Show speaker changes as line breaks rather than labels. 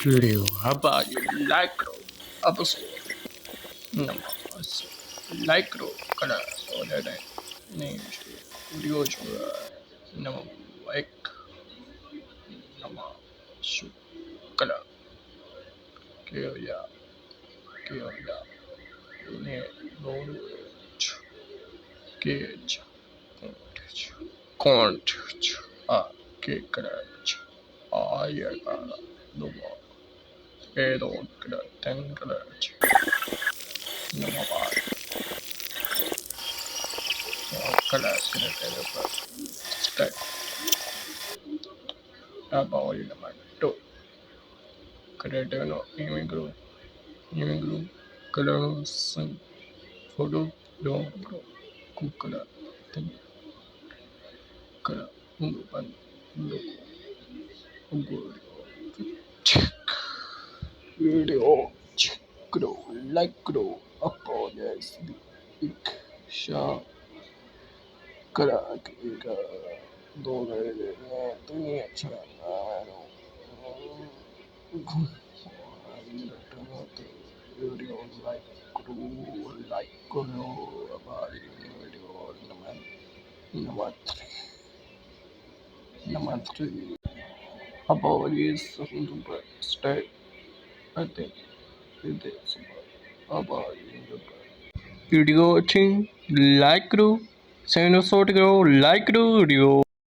video. How about you like episode number like kala so that I name video number like number shoot kala kaya kaya ne road cage content ke kala ya no pero kala ten kala number kala kala start about number two creative no image group colors photo don't pro kukala ten kala ungupan logo check video check kro like kro upload yes big shot kara ka do de दुनिया अच्छा video like kro about video number three about is super state I think it is about video watching like kro channel short kro like kro video